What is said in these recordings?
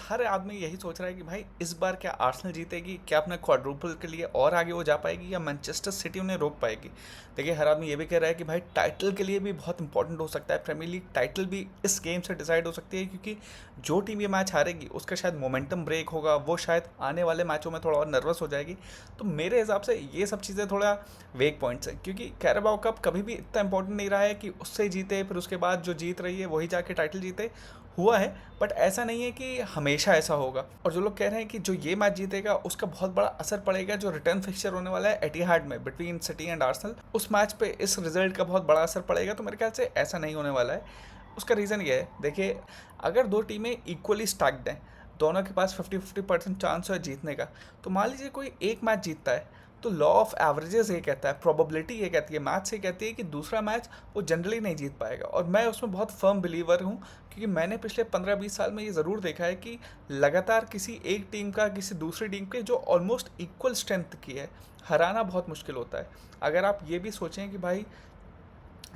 हर आदमी यही सोच रहा है कि भाई इस बार क्या आर्सेनल जीतेगी, क्या अपने क्वाड्रुपल के लिए और आगे वो जा पाएगी या मैनचेस्टर सिटी उन्हें रोक पाएगी। देखिए हर आदमी ये भी कह रहा है कि भाई टाइटल के लिए भी बहुत इंपॉर्टेंट हो सकता है, प्रीमियर लीग टाइटल भी इस गेम से डिसाइड हो सकती है, क्योंकि जो टीम ये मैच हारेगी उसका शायद मोमेंटम ब्रेक होगा, वो शायद आने वाले मैचों में थोड़ा और नर्वस हो जाएगी। तो मेरे हिसाब से ये सब चीज़ें थोड़ा वेक पॉइंट्स हैं, क्योंकि कैराबाओ कप कभी भी इतना इंपॉर्टेंट नहीं रहा है कि उससे जीते फिर उसके बाद जो जीत रही है वही जाके टाइटल जीते। हुआ है, बट ऐसा नहीं है कि हमेशा ऐसा होगा। और जो लोग कह रहे हैं कि जो ये मैच जीतेगा उसका बहुत बड़ा असर पड़ेगा जो रिटर्न फिक्सचर होने वाला है एटिहाड में बिटवीन सिटी एंड आर्सेनल, उस मैच पे इस रिजल्ट का बहुत बड़ा असर पड़ेगा, तो मेरे ख्याल से ऐसा नहीं होने वाला है। उसका रीज़न ये है, देखिए अगर दो टीमें इक्वली स्टैक्ड हैं, दोनों के पास 50-50% चांस है जीतने का, तो मान लीजिए कोई एक मैच जीतता है, तो लॉ ऑफ एवरेजेस ये कहता है, प्रोबेबिलिटी ये कहती है, मैथ्स ये कहती है कि दूसरा मैच वो जनरली नहीं जीत पाएगा। और मैं उसमें बहुत फर्म बिलीवर हूँ, क्योंकि मैंने पिछले 15-20 साल में ये ज़रूर देखा है कि लगातार किसी एक टीम का किसी दूसरी टीम के जो ऑलमोस्ट इक्वल स्ट्रेंथ की है, हराना बहुत मुश्किल होता है। अगर आप ये भी सोचें कि भाई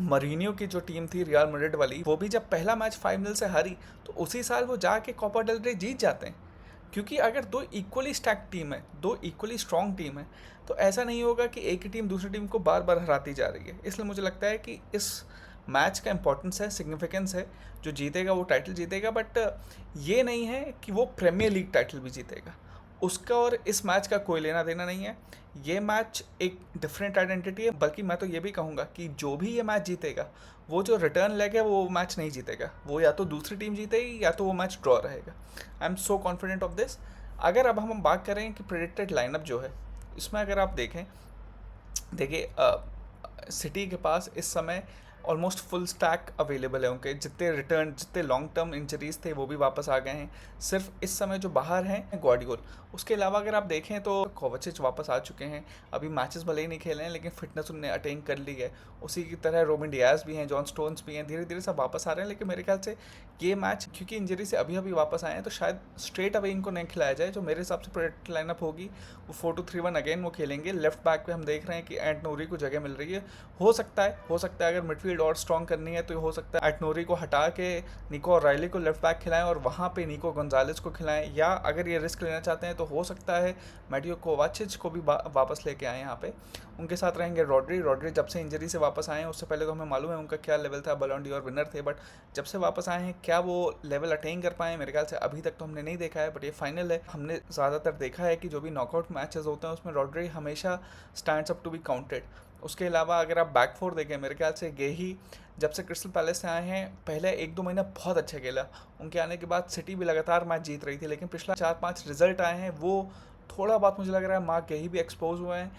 मरीनियो की जो टीम थी रियल मैड्रिड वाली, वो भी जब पहला मैच 5-0 से हारी, तो उसी साल वो जाके कोपा डेल रे जीत जाते हैं। क्योंकि अगर दो इक्वली स्टैक टीम है, दो इक्वली स्ट्रॉन्ग टीम है, तो ऐसा नहीं होगा कि एक ही टीम दूसरी टीम को बार बार हराती जा रही है। इसलिए मुझे लगता है कि इस मैच का इंपॉर्टेंस है, सिग्निफिकेंस है, जो जीतेगा वो टाइटल जीतेगा, बट ये नहीं है कि वो प्रीमियर लीग टाइटल भी जीतेगा। उसका और इस मैच का कोई लेना देना नहीं है। ये मैच एक डिफरेंट आइडेंटिटी है, बल्कि मैं तो ये भी कहूँगा कि जो भी ये मैच जीतेगा, वो जो रिटर्न लेग है वो मैच नहीं जीतेगा, वो या तो दूसरी टीम जीतेगी या तो वो मैच ड्रॉ रहेगा। I am so confident of this. अगर अब हम बात करें कि प्रेडिक्टेड लाइनअप जो है, इसमें अगर आप देखें, देखिए सिटी के पास इस समय ऑलमोस्ट फुल स्टैक अवेलेबल है, उनके जितने रिटर्न जितने लॉन्ग टर्म इंजरीज थे वो भी वापस आ गए हैं। सिर्फ इस समय जो बाहर हैं ग्वार्डियोल, उसके अलावा अगर आप देखें तो कोवाचिच वापस आ चुके हैं। अभी मैचेस भले ही नहीं खेले हैं लेकिन फिटनेस उन्होंने अटेन कर ली है। उसी की तरह रोबिन डियाज भी हैं, जॉन स्टोन्स भी हैं, धीरे धीरे सब वापस आ रहे हैं। लेकिन मेरे ख्याल से ये मैच क्योंकि इंजरी से अभी अभी वापस आए हैं, तो शायद स्ट्रेट अवे इनको नहीं खिलाया जाए। जो मेरे हिसाब से प्रोजेक्ट लाइनअप होगी वो 4-2-3-1 अगेन वो खेलेंगे। लेफ्ट बैक पे हम देख रहे हैं कि एंटनोरी को जगह मिल रही है। हो सकता है अगर मिडफील्ड और स्ट्रॉन्ग करनी है तो हो सकता है एटनोरी को हटा के निको राइली को लेफ्ट बैक खिलाएं और वहाँ पे निको गोंजालेस को खिलाएं, या अगर ये रिस्क लेना चाहते हैं तो हो सकता है मैटियो कोवाचिच को भी वापस लेके आए यहाँ पे। उनके साथ रहेंगे रॉड्री जब से इंजरी से वापस आए हैं, उससे पहले तो हमें मालूम है उनका क्या लेवल था, बॉलों डोर विनर थे, बट जब से वापस आए हैं क्या वो लेवल अटेन कर पाए, मेरे ख्याल से अभी तक तो हमने नहीं देखा है। बट ये फाइनल है, हमने ज़्यादातर देखा है कि जो भी नॉकआउट मैचेस होते हैं उसमें रॉड्री हमेशा stands up to be counted. उसके अलावा अगर आप बैक फोर देखें, मेरे ख्याल से गेही जब से क्रिस्टल पैलेस से आए हैं पहले 1-2 महीना बहुत अच्छा खेला। उनके आने के बाद सिटी भी लगातार मैच जीत रही थी, लेकिन पिछला 4-5 रिजल्ट आए हैं वो थोड़ा बहुत मुझे लग रहा है मार्क गेही भी एक्सपोज हुए हैं।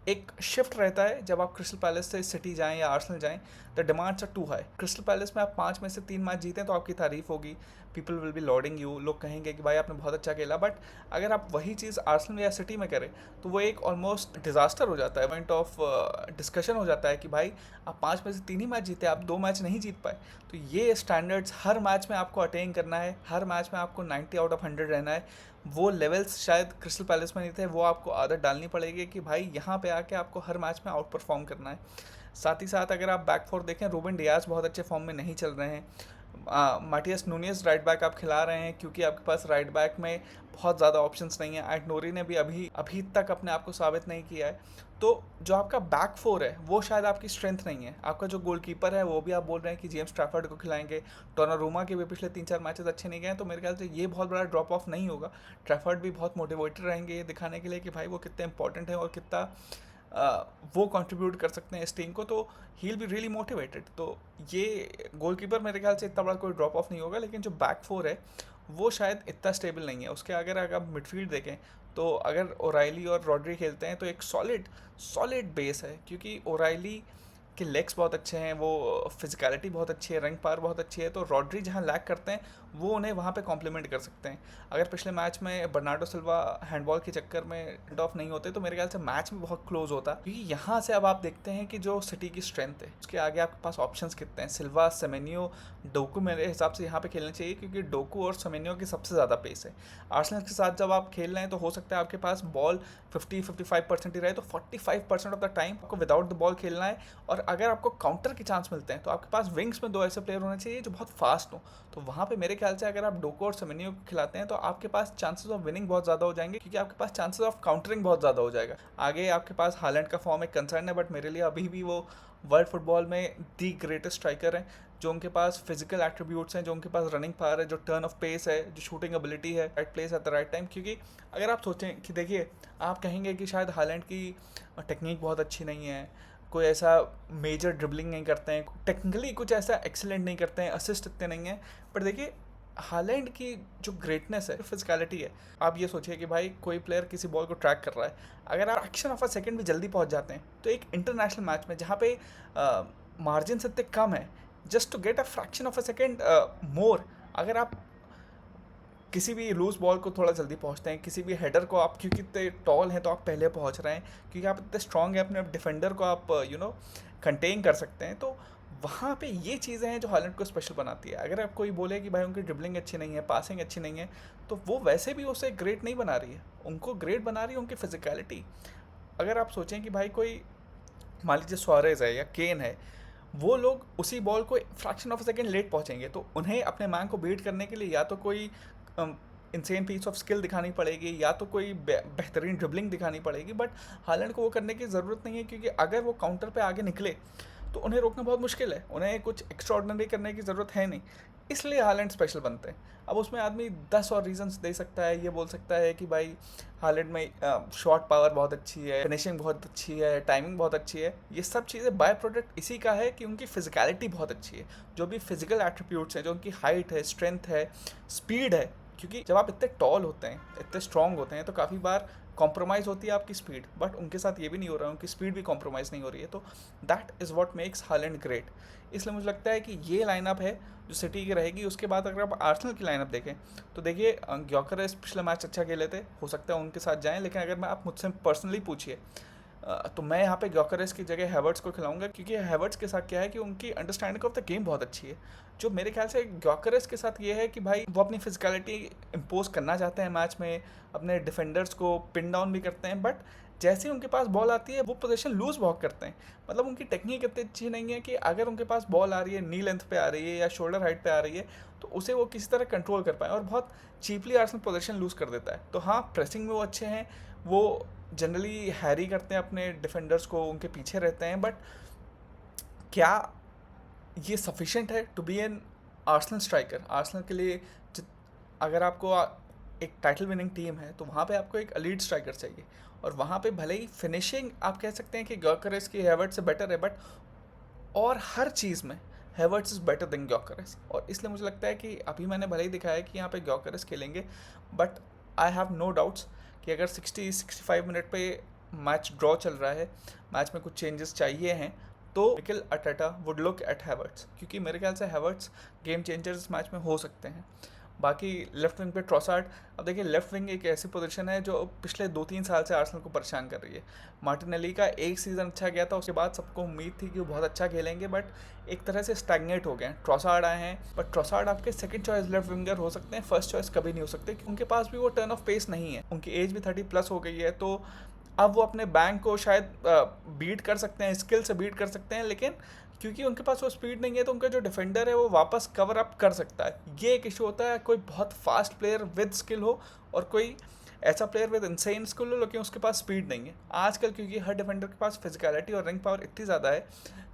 एक शिफ्ट रहता है जब आप क्रिस्टल पैलेस से सिटी जाएं या आर्सेनल जाएं, the demands are too high. Crystal Palace में आप 5 में से 3 मैच जीतें तो आपकी तारीफ होगी, people will be lording you, लोग कहेंगे कि भाई आपने बहुत अच्छा खेला। बट अगर आप वही चीज़ आर्सेनल या सिटी में करें तो वो एक ऑलमोस्ट डिजास्टर हो जाता है, पॉइंट ऑफ डिस्कशन हो जाता है कि भाई आप 5 में से 3 ही मैच जीते, आप 2 मैच नहीं जीत पाए। तो ये स्टैंडर्ड्स हर मैच में आपको अटेन करना है, हर मैच में आपको 90 आउट ऑफ 100 रहना है। वो लेवल्स शायद क्रिस्टल पैलेस में नहीं थे, वो आपको आदत डालनी पड़ेगी कि भाई यहाँ पे आके आपको हर मैच में आउट परफॉर्म करना है। साथ ही साथ अगर आप बैक फोर देखें, रूबन डियाज बहुत अच्छे फॉर्म में नहीं चल रहे हैं। माटियस नूनियस राइट बैक आप खिला रहे हैं क्योंकि आपके पास राइट बैक में बहुत ज़्यादा ऑप्शंस नहीं है। एटनोरी ने भी अभी अभी तक अपने आप को साबित नहीं किया है। तो जो आपका बैक फोर है वो शायद आपकी स्ट्रेंथ नहीं है। आपका जो गोलकीपर है वो भी आप बोल रहे हैं कि जेम्स ट्रैफर्ड को खिलाएंगे, डोनारूमा के भी पिछले 3-4 मैचेस अच्छे नहीं गए, तो मेरे ख्याल से ये बहुत बड़ा ड्रॉप ऑफ नहीं होगा। ट्रैफर्ड भी बहुत मोटिवेटेड रहेंगे ये दिखाने के लिए कि भाई वो कितने इंपॉर्टेंट है और कितना वो कंट्रीब्यूट कर सकते हैं इस टीम को, तो he will be really motivated. तो ये गोलकीपर मेरे ख्याल से इतना बड़ा कोई ड्रॉप ऑफ नहीं होगा, लेकिन जो बैक फोर है वो शायद इतना स्टेबल नहीं है। उसके अगर आप मिडफील्ड देखें तो अगर ओराइली और रॉड्री खेलते हैं तो एक सॉलिड बेस है, क्योंकि ओराइली के लेग्स बहुत अच्छे हैं, वो फिजिकलिटी बहुत अच्छी है, रंग पार बहुत अच्छी है, तो रॉड्री जहाँ लैक करते हैं वो उन्हें वहाँ पे कॉम्प्लीमेंट कर सकते हैं। अगर पिछले मैच में बर्नार्डो सिल्वा हैंडबॉल के चक्कर में एंड ऑफ नहीं होते तो मेरे ख्याल से मैच में बहुत क्लोज होता, क्योंकि यहाँ से अब आप देखते हैं कि जो सिटी की स्ट्रेंथ है उसके आगे आपके पास ऑप्शंस कितने हैं। सिल्वा, सेमेनियो, डोकू मेरे हिसाब से यहाँ पे खेलना चाहिए, क्योंकि डोकू और सेमेनियो की सबसे ज़्यादा पेस है। आर्सेनल के साथ जब आप खेल रहे हैं तो हो सकता है आपके पास बॉल 50-55% ही रहे, तो 45% ऑफ द टाइम आपको विदाउट द बॉल खेलना है। और अगर आपको काउंटर के चांस मिलते हैं तो आपके पास विंग्स में 2 ऐसे प्लेयर होने चाहिए जो बहुत फास्ट हों। तो वहाँ पे मेरे ख्याल से अगर आप डोको और सेमेन्यो को खिलाते हैं तो आपके पास चांसेस ऑफ विनिंग बहुत ज़्यादा हो जाएंगे, क्योंकि आपके पास चांसेस ऑफ काउंटरिंग बहुत ज़्यादा हो जाएगा। आगे आपके पास हालैंड का फॉर्म एक कंसर्न है, बट मेरे लिए अभी भी वो वर्ल्ड फुटबॉल में दी ग्रेटेस्ट स्ट्राइकर हैं। जो उनके पास फिजिकल एट्रीब्यूट्स हैं, जो उनके पास रनिंग पावर है, जो टर्न ऑफ पेस है, जो शूटिंग एबिलिटी है, right place at the right time. क्योंकि अगर आप सोचें कि देखिए, आप कहेंगे कि शायद हालैंड की टेक्निक बहुत अच्छी नहीं है, कोई ऐसा मेजर ड्रिबलिंग नहीं करते हैं, टेक्निकली कुछ ऐसा एक्सीलेंट नहीं करते हैं, असिस्ट इतने नहीं हैं, पर देखिए हालैंड की जो ग्रेटनेस है फिजिकलिटी है। आप ये सोचिए कि भाई कोई प्लेयर किसी बॉल को ट्रैक कर रहा है, अगर आप फ्रैक्शन ऑफ अ सेकंड भी जल्दी पहुंच जाते हैं तो एक इंटरनेशनल मैच में जहाँ पे मार्जिन इतने कम है, just to get a fraction of a second more, अगर आप किसी भी लूज बॉल को थोड़ा जल्दी पहुंचते हैं, किसी भी हेडर को आप, क्योंकि इतने टॉल हैं तो आप पहले पहुंच रहे हैं, क्योंकि आप इतने स्ट्रांग हैं, अपने डिफेंडर को आप कंटेन कर सकते हैं। तो वहाँ पे ये चीज़ें हैं जो हालैंड को स्पेशल बनाती है। अगर आप कोई बोले कि भाई उनकी ड्रिबलिंग अच्छी नहीं है, पासिंग अच्छी नहीं है, तो वो वैसे भी उसे ग्रेट नहीं बना रही है, उनको ग्रेट बना रही है उनकी फिजिकलिटी। अगर आप सोचें कि भाई कोई, मान लीजिए सुआरेज़ है या केन है, वो लोग उसी बॉल को fraction of a second late पहुंचेंगे, तो उन्हें अपने मैन को बीट करने के लिए या तो कोई इंसेन पीस ऑफ स्किल दिखानी पड़ेगी, या तो कोई बेहतरीन ड्रिबलिंग दिखानी पड़ेगी। बट हालैंड को वो करने की ज़रूरत नहीं है, क्योंकि अगर वो काउंटर पे आगे निकले तो उन्हें रोकना बहुत मुश्किल है, उन्हें कुछ एक्स्ट्राऑर्डिनरी करने की ज़रूरत है नहीं, इसलिए हालैंड स्पेशल बनते हैं। अब उसमें आदमी 10 और रीजंस दे सकता है, ये बोल सकता है कि भाई हालैंड में शॉट पावर बहुत अच्छी है, फिनिशिंग बहुत अच्छी है, टाइमिंग बहुत अच्छी है। ये सब चीज़ें बाय प्रोडक्ट इसी का है कि उनकी फिजिकलिटी बहुत अच्छी है। जो भी फिजिकल एट्रीब्यूट्स हैं, जो उनकी हाइट है, स्ट्रेंथ है, स्पीड है, क्योंकि जब आप इतने टॉल होते हैं, इतने स्ट्रांग होते हैं, तो काफ़ी बार कॉम्प्रोमाइज़ होती है आपकी स्पीड, बट उनके साथ ये भी नहीं हो रहा है, उनकी स्पीड भी कॉम्प्रोमाइज़ नहीं हो रही है। तो that is what makes Holland great. इसलिए मुझे लगता है कि ये लाइनअप है जो सिटी की रहेगी। उसके बाद अगर आप आर्सेनल की लाइनअप देखें तो देखिए, ग्योकरेस पिछले मैच अच्छा खेले थे, हो सकता है उनके साथ जाएं, लेकिन अगर मैं आप मुझसे पर्सनली पूछिए तो मैं यहाँ पे ग्योकरेस की जगह हैवर्ट्स को खिलाऊंगा, क्योंकि हैवर्ट्स के साथ क्या है कि उनकी अंडरस्टैंडिंग ऑफ द गेम बहुत अच्छी है। जो मेरे ख्याल से ग्योकरेस के साथ ये है कि भाई वो अपनी फिजिकलिटी इम्पोज करना चाहते हैं मैच में, अपने डिफेंडर्स को पिन डाउन भी करते हैं, बट जैसे ही उनके पास बॉल आती है वो पोजीशन लूज बहुत करते हैं। मतलब उनकी टेक्निक इतनी अच्छी नहीं है कि अगर उनके पास बॉल आ रही है, नी लेंथ पे आ रही है या शोल्डर हाइट पे आ रही है, तो उसे वो किसी तरह कंट्रोल कर पाए, और बहुत चीपली आर्सेनल पोजीशन लूज कर देता है। तो हाँ, प्रेसिंग में वो अच्छे हैं, वो जनरली हैरी करते हैं अपने डिफेंडर्स को, उनके पीछे रहते हैं, बट क्या ये सफिशेंट है to be an Arsenal striker? Arsenal के लिए अगर आपको एक टाइटल विनिंग टीम है तो वहाँ पे आपको एक एलीट स्ट्राइकर चाहिए, और वहाँ पे भले ही फिनिशिंग आप कह सकते हैं कि ग्योकरेस की हैवर्ट्स से बेटर है, बट और हर चीज़ में हैवर्ट्स इज़ बेटर देन ग्योकरेस। और इसलिए मुझे लगता है कि अभी मैंने भले ही दिखाया कि यहाँ पे ग्योकरेस खेलेंगे, but I have no doubts कि अगर 60-65 मिनट पे मैच ड्रॉ चल रहा है, मैच में कुछ चेंजेस चाहिए हैं, तो Mikel Arteta would look at Havertz, क्योंकि मेरे ख्याल से हैवर्ट्स गेम चेंजर्स इस मैच में हो सकते हैं। बाकी लेफ्ट विंग पे ट्रॉसार्ड, अब देखिए लेफ्ट विंग एक ऐसी पोजीशन है जो पिछले 2-3 साल से आर्सेनल को परेशान कर रही है। मार्टिनेली का एक सीज़न अच्छा गया था, उसके बाद सबको उम्मीद थी कि वो बहुत अच्छा खेलेंगे, बट एक तरह से स्टैग्नेट हो गए हैं। ट्रॉसार्ड आए हैं, बट ट्रॉसार्ड आपके सेकंड चॉइस लेफ्ट विंगर हो सकते हैं, फर्स्ट चॉइस कभी नहीं हो सकते, क्योंकि उनके पास भी वो टर्न ऑफ पेस नहीं है, उनकी एज भी 30+ हो गई है। तो अब वो अपने बैंक को शायद बीट कर सकते हैं, स्किल से बीट कर सकते हैं, लेकिन क्योंकि उनके पास वो स्पीड नहीं है तो उनका जो डिफेंडर है वो वापस कवर अप कर सकता है। ये एक इशू होता है, कोई बहुत फास्ट प्लेयर विद स्किल हो और कोई ऐसा प्लेयर विद इनसेन स्किल हो लेकिन उसके पास स्पीड नहीं है। आजकल क्योंकि हर डिफेंडर के पास फिजिकलिटी और रिंग पावर इतनी ज़्यादा है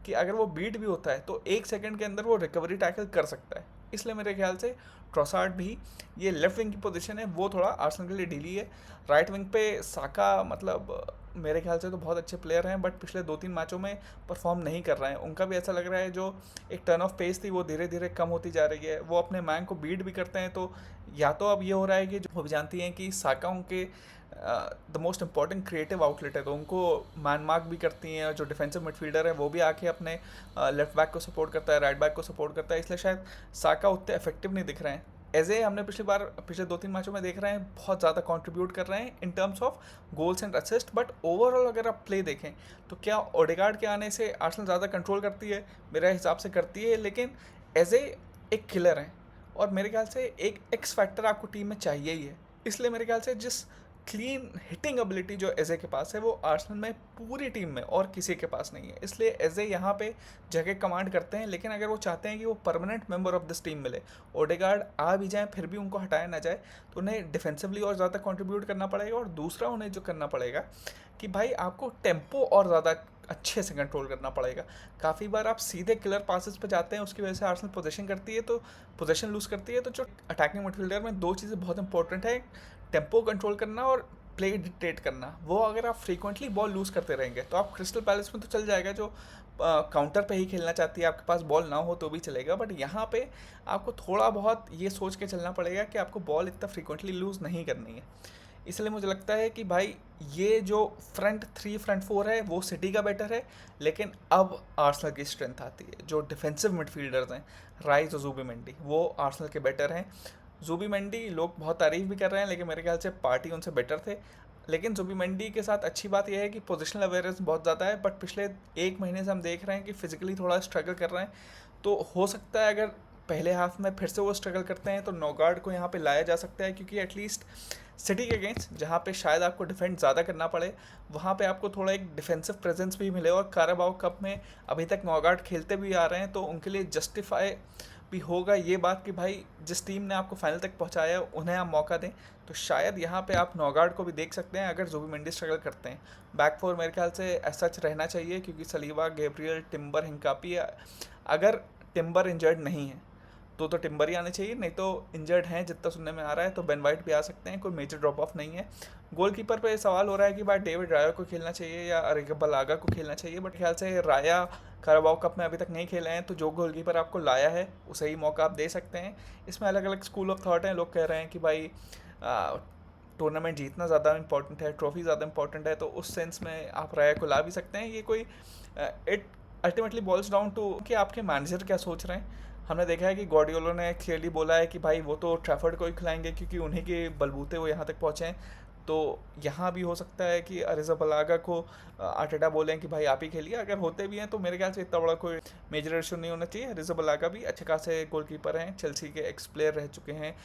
कि अगर वो बीट भी होता है तो 1 सेकंड के अंदर वो रिकवरी टैकल कर सकता है। इसलिए मेरे ख्याल से ट्रॉसार्ड भी, ये लेफ्ट विंग की पोजीशन है वो थोड़ा आर्सेनल के लिए ढीली है। राइट विंग पे साका, मतलब मेरे ख्याल से तो बहुत अच्छे प्लेयर हैं, बट पिछले 2-3 मैचों में परफॉर्म नहीं कर रहे हैं। उनका भी ऐसा लग रहा है जो एक टर्न ऑफ पेस थी वो धीरे धीरे कम होती जा रही है। वो अपने मैन को बीट भी करते हैं, तो या तो अब ये हो रहा है कि वो भी जानती हैं कि साका उनके the most important creative outlet है, तो उनको मैन मार्क भी करती हैं। जो डिफेंसिव मिडफील्डर है वो भी आके अपने लेफ्ट बैक को सपोर्ट करता है, राइट बैक को सपोर्ट करता है, इसलिए शायद साका उतने इफेक्टिव नहीं दिख रहे हैं। एजे हमने पिछले 2-3 मैचों में देख रहे हैं बहुत ज़्यादा कंट्रीब्यूट कर रहे हैं in terms of goals and assist, but overall अगर आप प्ले देखें तो क्या ओडेगार्ड के आने से आर्सेनल ज़्यादा कंट्रोल करती है? मेरे हिसाब से करती है, लेकिन एजे एक किलर है और मेरे ख्याल से एक एक्स फैक्टर आपको टीम में चाहिए ही है। इसलिए मेरे ख्याल से जिस क्लीन हिटिंग एबिलिटी जो एजे के पास है वो आर्सेनल में पूरी टीम में और किसी के पास नहीं है, इसलिए एजे यहाँ पे जगह कमांड करते हैं। लेकिन अगर वो चाहते हैं कि वो permanent member of this team मिले, ओडेगार्ड आ भी जाए फिर भी उनको हटाया ना जाए, तो उन्हें डिफेंसिवली और ज़्यादा कंट्रीब्यूट करना पड़ेगा। और दूसरा उन्हें जो करना पड़ेगा कि भाई आपको टेम्पो और ज़्यादा अच्छे से कंट्रोल करना पड़ेगा। काफ़ी बार आप सीधे किलर पासेस पे जाते हैं, उसकी वजह से आर्सेनल पोजीशन करती है, तो पोजीशन लूज़ करती है। तो जो अटैकिंग मिडफील्डर में दो चीज़ें बहुत इंपॉर्टेंट है, टेम्पो कंट्रोल करना और प्ले डिक्टेट करना। वो अगर आप फ्रीक्वेंटली बॉल लूज़ करते रहेंगे तो आप क्रिस्टल पैलेस में तो चल जाएगा, जो काउंटर पे ही खेलना चाहती है, आपके पास बॉल ना हो तो भी चलेगा, बट यहाँ पे आपको थोड़ा बहुत ये सोच के चलना पड़ेगा कि आपको बॉल इतना फ्रीक्वेंटली लूज़ नहीं करनी है। इसलिए मुझे लगता है कि भाई ये जो फ्रंट थ्री फ्रंट फोर है वो सिटी का बेटर है, लेकिन अब आर्सेनल की स्ट्रेंथ आती है। जो डिफेंसिव मिडफील्डर्स हैं, राइस और ज़ुबिमेंडी, वो आर्सेनल के बेटर हैं। ज़ुबिमेंडी लोग बहुत तारीफ़ भी कर रहे हैं, लेकिन मेरे ख्याल से पार्टी उनसे बेटर थे। लेकिन ज़ुबिमेंडी के साथ अच्छी बात यह है कि पोजिशनल अवेयरनेस बहुत ज़्यादा है, बट पिछले एक महीने से हम देख रहे हैं कि फिजिकली थोड़ा स्ट्रगल कर रहे हैं। तो हो सकता है अगर पहले हाफ में फिर से वो स्ट्रगल करते हैं तो नौगार्ड को यहाँ पे लाया जा सकता है, क्योंकि एटलीस्ट सिटी के अगेंस्ट जहाँ पे शायद आपको डिफेंड ज़्यादा करना पड़े, वहाँ पे आपको थोड़ा एक डिफेंसिव प्रेजेंस भी मिले। और काराबाओ कप में अभी तक नौगार्ड खेलते भी आ रहे हैं, तो उनके लिए जस्टिफाई भी होगा ये बात कि भाई जिस टीम ने आपको फाइनल तक पहुँचाया उन्हें आप मौका दें। तो शायद यहाँ पे आप नौगार्ड को भी देख सकते हैं अगर ज़ुबिमेंडी स्ट्रगल करते हैं। बैक फोर मेरे ख्याल से ऐसा रहना चाहिए, क्योंकि सलीबा, गैब्रियल, टिम्बर, हिंकापी, अगर टिम्बर इंजर्ड नहीं है तो टिम्बर ही आने चाहिए, नहीं तो इंजर्ड हैं जितना सुनने में आ रहा है तो बेन वाइट भी आ सकते हैं, कोई मेजर ड्रॉप ऑफ नहीं है। गोलकीपर पे सवाल हो रहा है कि भाई डेविड राया को खेलना चाहिए या अरिगबलागा को खेलना चाहिए, बट ख्याल से राया काराबाओ कप में अभी तक नहीं खेले हैं, तो जो गोलकीपर आपको लाया है उसे ही मौका आप दे सकते हैं। इसमें अलग अलग स्कूल ऑफ थॉट हैं, लोग कह रहे हैं कि भाई टूर्नामेंट जीतना ज़्यादा इंपॉर्टेंट है, ट्रॉफी ज़्यादा इंपॉर्टेंट है, तो उस सेंस में आप राया को ला भी सकते हैं। ये कोई it ultimately boils down to कि आपके मैनेजर क्या सोच रहे हैं। हमने देखा है कि गॉर्डियोलो ने क्लियरली बोला है कि भाई वो तो ट्रैफर्ड को ही खिलाएंगे, क्योंकि उन्हीं के बलबूते वो यहाँ तक पहुँचे हैं। तो यहाँ भी हो सकता है कि अरिज़ाबलागा को आर्टेटा बोलें कि भाई आप ही खेलिए। अगर होते भी हैं तो मेरे ख्याल से इतना बड़ा कोई मेजर इशू नहीं होना चाहिए। अरिज़ाबलागा भी अच्छे खासे गोलकीपर हैं, चेल्सी के एक्स प्लेयर रह चुके हैं,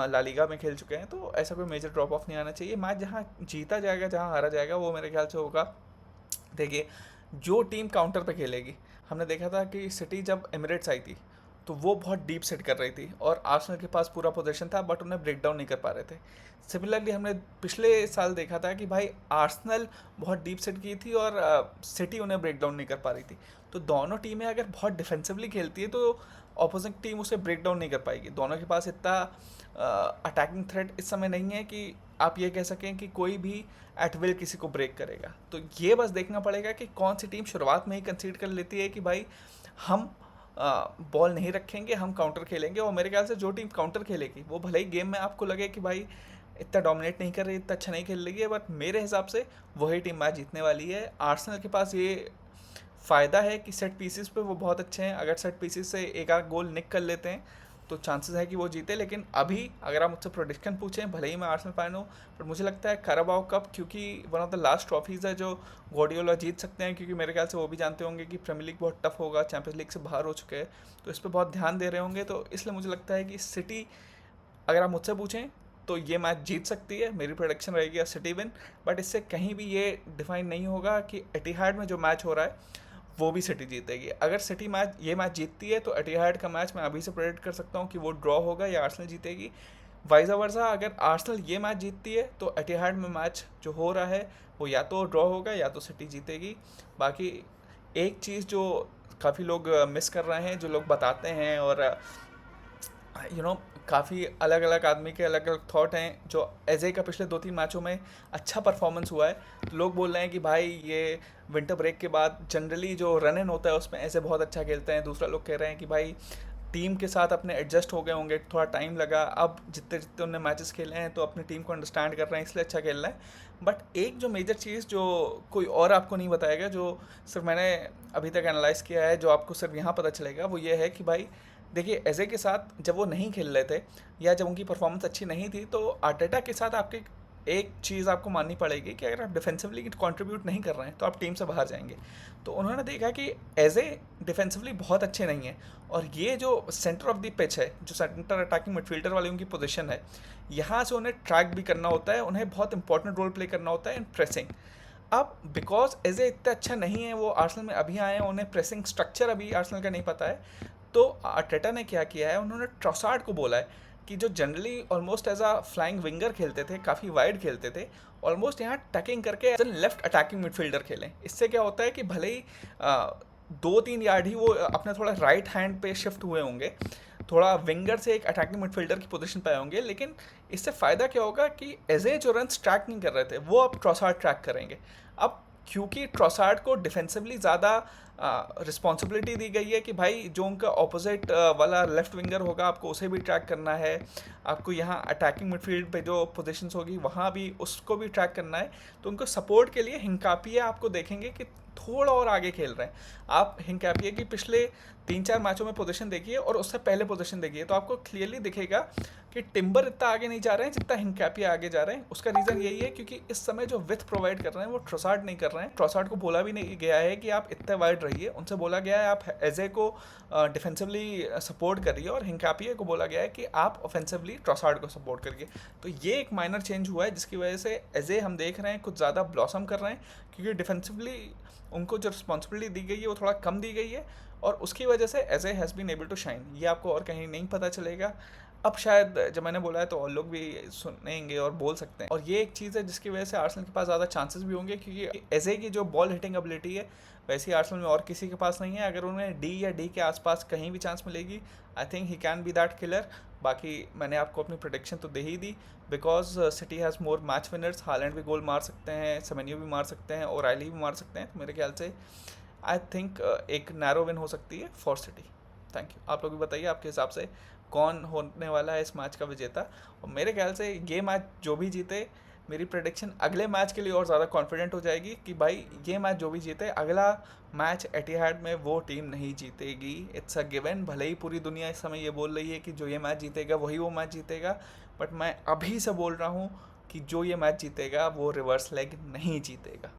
ला लीगा में खेल चुके हैं, तो ऐसा कोई मेजर ड्रॉप ऑफ नहीं आना चाहिए। मैच जहाँ जीता जाएगा, जहाँ हारा जाएगा, वो मेरे ख्याल से होगा। देखिए, जो टीम काउंटर पे खेलेगी, हमने देखा था कि सिटी जब एमिरेट्स आई थी तो वो बहुत डीप सेट कर रही थी और आर्सेनल के पास पूरा पोजीशन था, बट उन्हें ब्रेक डाउन नहीं कर पा रहे थे। सिमिलरली हमने पिछले साल देखा था कि भाई आर्सेनल बहुत डीप सेट की थी और सिटी उन्हें ब्रेक डाउन नहीं कर पा रही थी। तो दोनों टीमें अगर बहुत डिफेंसिवली खेलती है तो ऑपोजिट टीम उसे ब्रेक डाउन नहीं कर पाएगी। दोनों के पास इतना अटैकिंग थ्रेट इस समय नहीं है कि आप ये कह सकें कि कोई भी एट विल किसी को ब्रेक करेगा। तो ये बस देखना पड़ेगा कि कौन सी टीम शुरुआत में ही कंसीड कर लेती है कि भाई हम बॉल नहीं रखेंगे, हम काउंटर खेलेंगे। और मेरे ख्याल से जो टीम काउंटर खेलेगी वो भले ही गेम में आपको लगे कि भाई इतना डोमिनेट नहीं कर रही, इतना अच्छा नहीं खेल रही है, बट मेरे हिसाब से वही टीम मैच जीतने वाली है। आर्सेनल के पास ये फ़ायदा है कि सेट पीसेस पे वो बहुत अच्छे हैं। अगर सेट पीसेस से एक आध गोल निक कर लेते हैं तो चांसेस है कि वो जीते। लेकिन अभी अगर आप मुझसे प्रोडिक्शन पूछें, भले ही मैं आर्सेनल फैन हूँ, पर मुझे लगता है काराबाओ कप, क्योंकि one of the last trophies है जो गॉर्डियोला जीत सकते हैं, क्योंकि मेरे ख्याल से वो भी जानते होंगे कि प्रीमियर लीग बहुत टफ होगा, चैंपियंस लीग से बाहर हो चुके हैं, तो इस पर बहुत ध्यान दे रहे होंगे। तो इसलिए मुझे लगता है कि सिटी, अगर आप मुझसे पूछें तो ये मैच जीत सकती है, मेरी प्रोडिक्शन रहेगी सिटी विन। बट इससे कहीं भी ये डिफाइन नहीं होगा कि एटिहाड में जो मैच हो रहा है वो भी सिटी जीतेगी। अगर सिटी ये मैच जीतती है तो एटिहाड का मैच मैं अभी से प्रेडिक्ट कर सकता हूँ कि वो ड्रॉ होगा या आर्सेनल जीतेगी। वाइज़ा वर्सा, अगर आर्सेनल ये मैच जीतती है तो एटिहाड में मैच जो हो रहा है वो या तो ड्रॉ होगा या तो सिटी जीतेगी। बाकी एक चीज़ जो काफ़ी लोग मिस कर रहे हैं, जो लोग बताते हैं, और काफ़ी अलग अलग आदमी के अलग अलग थॉट हैं, जो एजे का पिछले 2-3 मैचों में अच्छा परफॉर्मेंस हुआ है, तो लोग बोल रहे हैं कि भाई ये विंटर ब्रेक के बाद जनरली जो रन इन होता है उसमें ऐसे बहुत अच्छा खेलते हैं। दूसरा लोग कह रहे हैं कि भाई टीम के साथ अपने एडजस्ट हो गए होंगे, थोड़ा टाइम लगा, अब जितने जितने उन्होंने मैचेस खेले हैं तो अपनी टीम को अंडरस्टैंड कर रहे हैं, इसलिए अच्छा खेल रहा है। बट एक जो मेजर चीज़ जो कोई और आपको नहीं बताएगा, जो सिर्फ मैंने अभी तक एनालाइज़ किया है, जो आपको सिर्फ यहाँ पता चलेगा, वो ये है कि भाई देखिए, एजे के साथ जब वो नहीं खेल रहे थे या जब उनकी परफॉर्मेंस अच्छी नहीं थी, तो आर्टेटा के साथ आपके एक चीज़ आपको माननी पड़ेगी कि अगर आप डिफेंसिवली कंट्रीब्यूट नहीं कर रहे हैं तो आप टीम से बाहर जाएंगे। तो उन्होंने देखा कि एज ए डिफेंसिवली बहुत अच्छे नहीं हैं, और ये जो सेंटर ऑफ द पिच है, जो सेंटर अटैकिंग मिडफील्डर वाली उनकी पोजीशन है, यहाँ से उन्हें ट्रैक भी करना होता है, उन्हें बहुत इंपॉर्टेंट रोल प्ले करना होता है इन प्रेसिंग। अब बिकॉज एज ए इतना अच्छा नहीं है वो, आर्सेनल में अभी आए हैं, उन्हें प्रेसिंग स्ट्रक्चर अभी आर्सेनल का नहीं पता है। तो अर्टेटा ने क्या किया है, उन्होंने ट्रोसार्ड को बोला है कि जो generally almost as a flying winger खेलते थे, काफ़ी वाइड खेलते थे, ऑलमोस्ट यहाँ टकिंग करके as an left attacking midfielder खेलें। इससे क्या होता है कि भले ही 2-3 यार्ड ही वो अपने थोड़ा राइट हैंड पे शिफ्ट हुए होंगे, थोड़ा विंगर से एक अटैकिंग मिडफील्डर की पोजीशन पे आए होंगे, लेकिन इससे फ़ायदा क्या होगा कि एज ए जो रन ट्रैक नहीं कर रहे थे वो अब ट्रोसार्ड ट्रैक करेंगे। अब क्योंकि ट्रोसार्ड को डिफेंसिवली ज़्यादा रिस्पॉन्सिबिलिटी दी गई है कि भाई जो उनका ऑपोजिट वाला लेफ्ट विंगर होगा आपको उसे भी ट्रैक करना है, आपको यहाँ अटैकिंग मिडफील्ड पे जो पोजीशंस होगी वहाँ भी उसको भी ट्रैक करना है। तो उनको सपोर्ट के लिए हिंकापिया आपको देखेंगे कि थोड़ा और आगे खेल रहे हैं। आप हिंकापिया की पिछले 3-4 मैचों में पोजीशन देखिए और उससे पहले पोजीशन देखिए, तो आपको क्लियरली दिखेगा कि टिम्बर इतना आगे नहीं जा रहे हैं जितना हिंकापिया आगे जा रहे हैं। उसका रीज़न यही है क्योंकि इस समय जो विथ प्रोवाइड कर रहे हैं वो ट्रोसार्ड नहीं कर रहे हैं। ट्रोसार्ड को बोला भी नहीं गया है कि आप इतने वाइड रहिए, उनसे बोला गया है आप एजे को डिफेंसिवली सपोर्ट करिए, और हिंकापिया को बोला गया है कि आप ऑफेंसिवली ट्रोसार्ड को सपोर्ट करिए। तो ये एक माइनर चेंज हुआ है जिसकी वजह से एजे हम देख रहे हैं कुछ ज़्यादा ब्लॉसम कर रहे हैं, क्योंकि डिफेंसिवली उनको जो रिस्पॉन्सिबिलिटी दी गई है वो थोड़ा कम दी गई है, और उसकी वजह से AJ has been able to shine. ये आपको और कहीं नहीं पता चलेगा। अब शायद जब मैंने बोला है तो और लोग भी सुनेंगे और बोल सकते हैं, और ये एक चीज़ है जिसकी वजह से आर्सेनल के पास ज़्यादा चांसेस भी होंगे, क्योंकि एजे की जो बॉल हिटिंग एबिलिटी है वैसे आर्सेनल में और किसी के पास नहीं है। अगर उन्हें डी या डी के आसपास कहीं भी चांस मिलेगी, I think he can be that killer. बाकी मैंने आपको अपनी प्रोडिक्शन तो दे ही दी, because City has more match winners. Haaland भी गोल मार सकते हैं, सेमेन्यू भी मार सकते हैं, और राइली भी मार सकते हैं। तो मेरे ख्याल से आई थिंक एक नैरो विन हो सकती है फॉर सिटी। Thank you. आप लोग भी बताइए आपके हिसाब से कौन होने वाला है इस मैच का विजेता। और मेरे ख्याल से ये मैच जो भी जीते, मेरी प्रेडिक्शन अगले मैच के लिए और ज़्यादा कॉन्फिडेंट हो जाएगी कि भाई ये मैच जो भी जीते, अगला मैच एटिहाड में वो टीम नहीं जीतेगी। It's a given. भले ही पूरी दुनिया इस समय ये बोल रही है कि जो ये मैच जीतेगा वही वो मैच जीतेगा, बट मैं अभी से बोल रहा हूँ कि जो ये मैच जीतेगा वो रिवर्स लेग नहीं जीतेगा।